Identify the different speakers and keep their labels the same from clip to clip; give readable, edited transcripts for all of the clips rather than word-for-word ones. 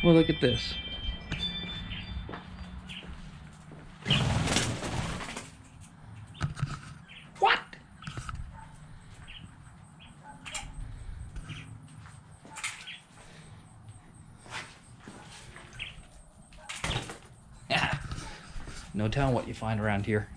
Speaker 1: Well, look at this. What? Yeah. No telling what you find around here.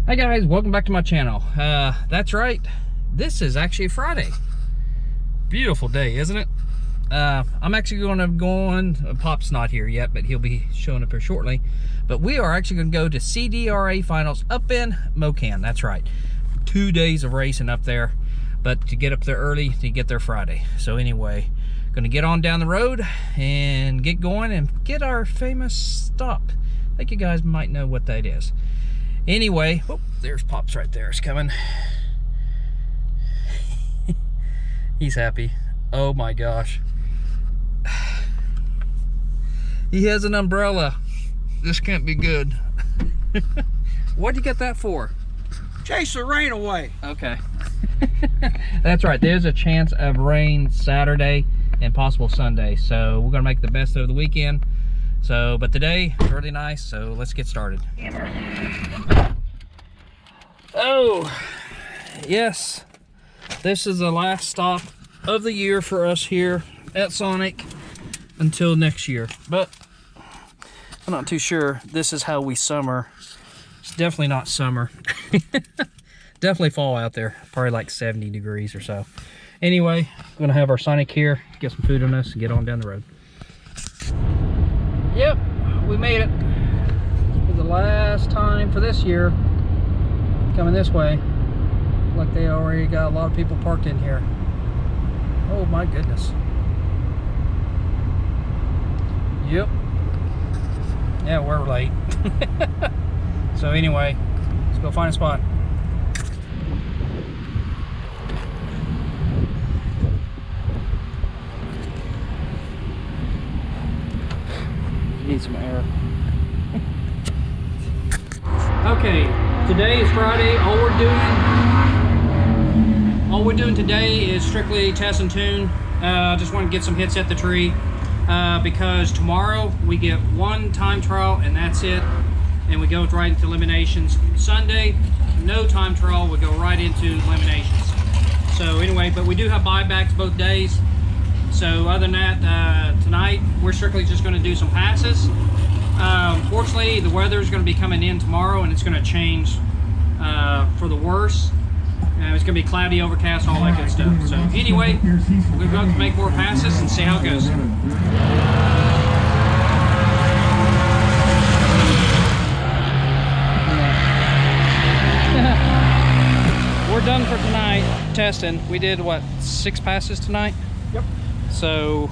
Speaker 1: Hi guys, welcome back to my channel. That's right, this is actually Friday. Beautiful day, isn't it? I'm actually going to go on, Pop's not here yet, but he'll be showing up here shortly. But we are actually going to go to CDRA finals up in Mokan. That's right, 2 days of racing up there, but to get up there early to get there Friday. So anyway, going to get on down the road and get going and get our famous stop. I think you guys might know what that is. Anyway, oh, there's Pops right there. It's coming. He's happy. Oh my gosh. He has an umbrella. This can't be good. What'd you get that for?
Speaker 2: Chase the rain away.
Speaker 1: Okay. That's right. There's a chance of rain Saturday and possible Sunday. So we're gonna make the best of the weekend. So, but today it's really nice, so let's get started. Oh, yes, this is the last stop of the year for us here at Sonic until next year. But I'm not too sure this is how we summer. It's definitely not summer. Definitely fall out there, probably like 70 degrees or so. Anyway, I'm gonna have our Sonic here, get some food on us, and get on down the road. Yep, we made it. For the last time for this year, coming this way. Like they already got a lot of people parked in here. Oh my goodness. Yep. Yeah, we're late. So anyway, let's go find a spot. Need some air. Okay, today is Friday. All we're doing today is strictly test and tune. Just want to get some hits at the tree because tomorrow we get one time trial and that's it, and we go right into eliminations. Sunday, no time trial, we go right into eliminations. So anyway, but we do have buybacks both days. So other than that, tonight we're strictly just going to do some passes. Unfortunately, the weather is going to be coming in tomorrow, and it's going to change for the worse. It's going to be cloudy, overcast, all that good stuff. So anyway, we're going to go out to make more passes and see how it goes. We're done for tonight testing. We did what, 6 passes tonight?
Speaker 2: Yep.
Speaker 1: So,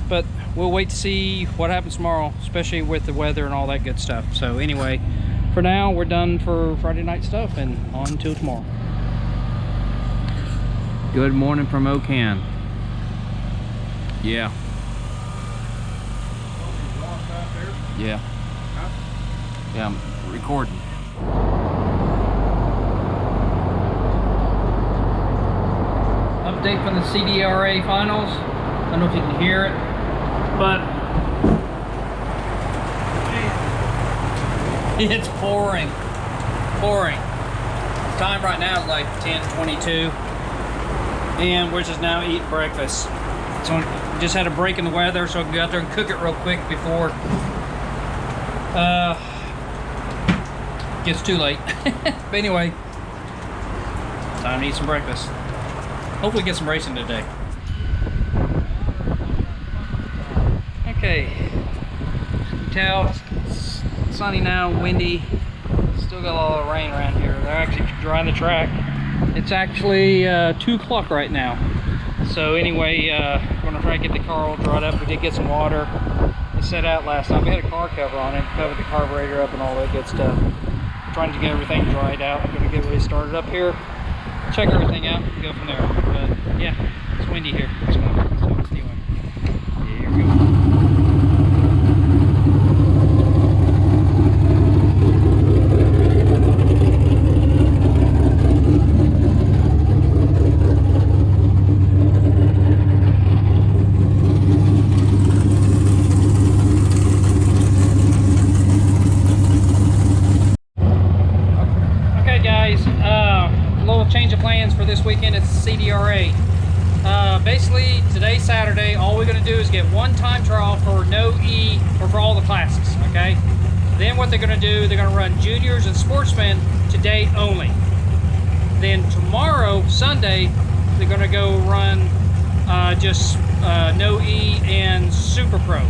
Speaker 1: but we'll wait to see what happens tomorrow, especially with the weather and all that good stuff. So anyway, for now, we're done for Friday night stuff and on until tomorrow. Good morning from Mokan. Yeah. Yeah. Yeah, I'm recording. Update from the CDRA finals. I don't know if you can hear it, but it's pouring. Time right now is like 10:22, and we're just now eating breakfast. So we just had a break in the weather, so I can go out there and cook it real quick before it gets too late. But anyway, time to eat some breakfast. Hopefully get some racing today. Okay, you can tell it's sunny now, windy. Still got a lot of rain around here. They're actually drying the track. It's actually 2 o'clock right now. So anyway, we're gonna try to get the car all dried up. We did get some water. It set out last time. We had a car cover on it, covered the carburetor up and all that good stuff. We're trying to get everything dried out. We're gonna get ready started up here, check everything out, and go from there. But yeah, it's windy here. So anyway, here we go. CDRA. Basically, today's Saturday. All we're going to do is get one time trial for no E or for all the classes, okay? Then what they're going to do, they're going to run juniors and sportsmen today only. Then tomorrow, Sunday, they're going to go run just no E and Super Pro.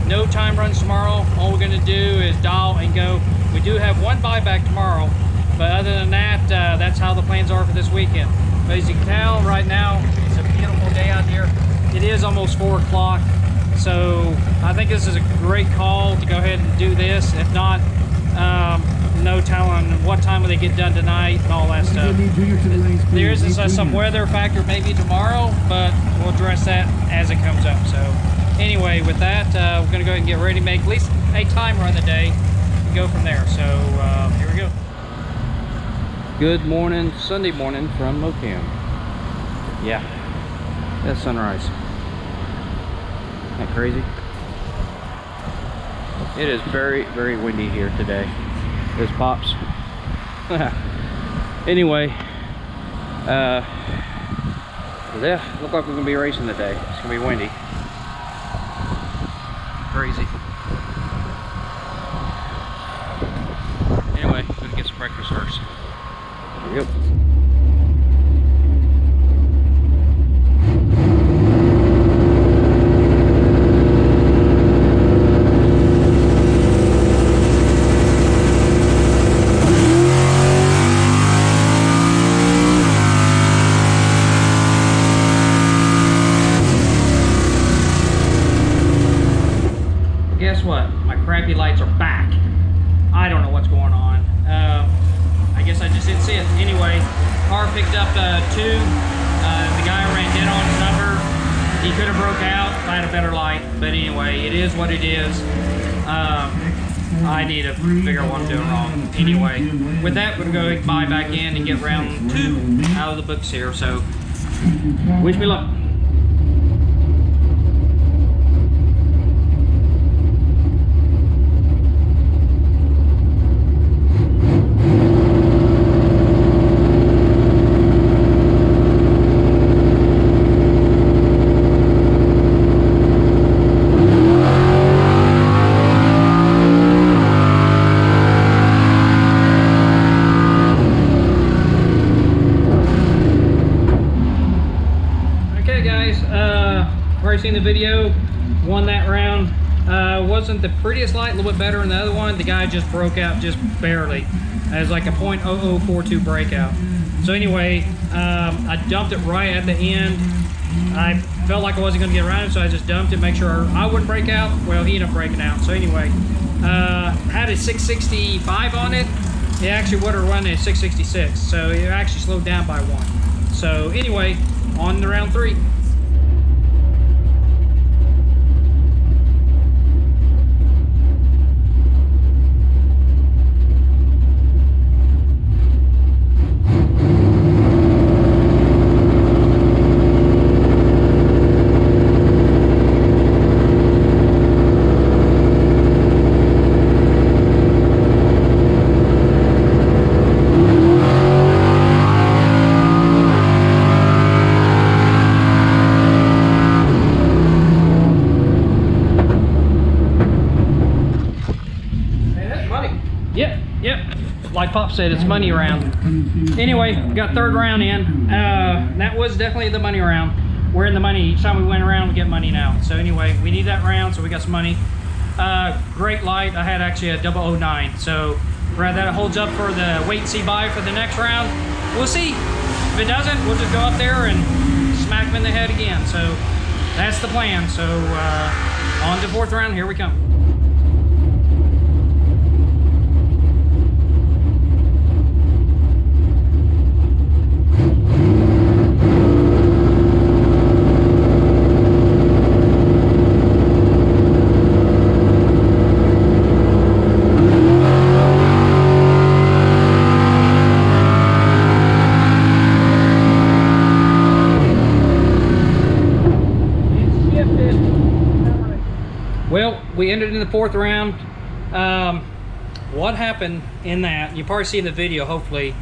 Speaker 1: No time runs tomorrow. All we're going to do is dial and go. We do have one buyback tomorrow, but other than that, that's how the plans are for this weekend. But as you can tell, right now, it's a beautiful day out here. It is almost 4 o'clock, so I think this is a great call to go ahead and do this. If not, no telling what time will they get done tonight and all that stuff. There is some weather factor maybe tomorrow, but we'll address that as it comes up. So anyway, with that, we're going to go ahead and get ready to make at least a time run the day and go from there. So here we go. Good morning, Sunday morning from Mokan. Yeah, that's sunrise. Isn't that crazy? It is very, very windy here today. This pops. Anyway, yeah, look like we're gonna be racing today. It's gonna be windy. Crazy. Anyway, gonna get some breakfast first. Here we go. Guess what? My crappy lights are back. I don't know what's going on. I guess I just didn't see it. Anyway, car picked up 2. The guy ran dead on his number. He could have broke out if I had a better light. But anyway, it is what it is. I need to figure out what I'm doing wrong. Anyway, with that, we're going to go buy back in and get round 2 out of the books here. So, wish me luck. Seen the video, won that round. Wasn't the prettiest light, a little bit better than the other one. The guy just broke out just barely. It was like a .0042 breakout. So anyway, I dumped it right at the end. I felt like I wasn't going to get around it, so I just dumped it, make sure I wouldn't break out. Well, he ended up breaking out. So anyway, had a 665 on it. It actually would have run at 666, so it actually slowed down by 1. So anyway, on to round 3. Like Pop said, it's money round. Anyway, got 3rd round in. That was definitely the money round. We're in the money. Each time we went around, we get money now. So anyway, we need that round, so we got some money. Great light. I had actually a 009. So rather that holds up for the wait and see buy for the next round. We'll see. If it doesn't, we'll just go up there and smack him in the head again. So that's the plan. So on to 4th round. Here we come. Well, we ended in the 4th round. What happened in that, you probably see in the video, hopefully,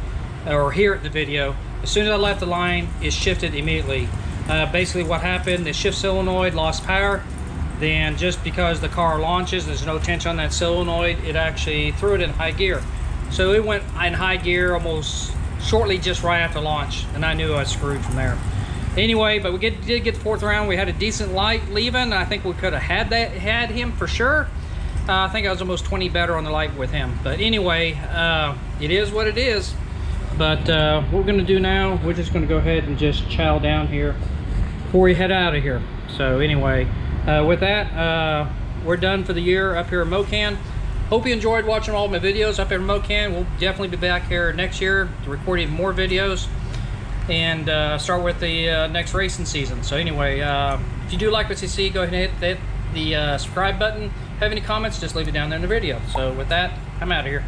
Speaker 1: or hear it in the video, As soon as I left the line, it shifted immediately. Basically what happened, the shift solenoid lost power. Then just because the car launches, there's no tension on that solenoid, it actually threw it in high gear. So it went in high gear almost shortly just right after launch, and I knew I was screwed from there. Anyway, but we did get the 4th round. We had a decent light leaving. I think we could have had him for sure. I think I was almost 20 better on the light with him. But anyway, it is what it is. But what we're gonna do now, we're just gonna go ahead and just chow down here before we head out of here. So anyway, with that, we're done for the year up here in Mokan. Hope you enjoyed watching all my videos up here in Mokan. We'll definitely be back here next year to record even more videos and start with the next racing season. So anyway, if you do like what you see, go ahead and hit the subscribe button. If you have any comments, just leave it down there in the video. So with that, I'm out of here.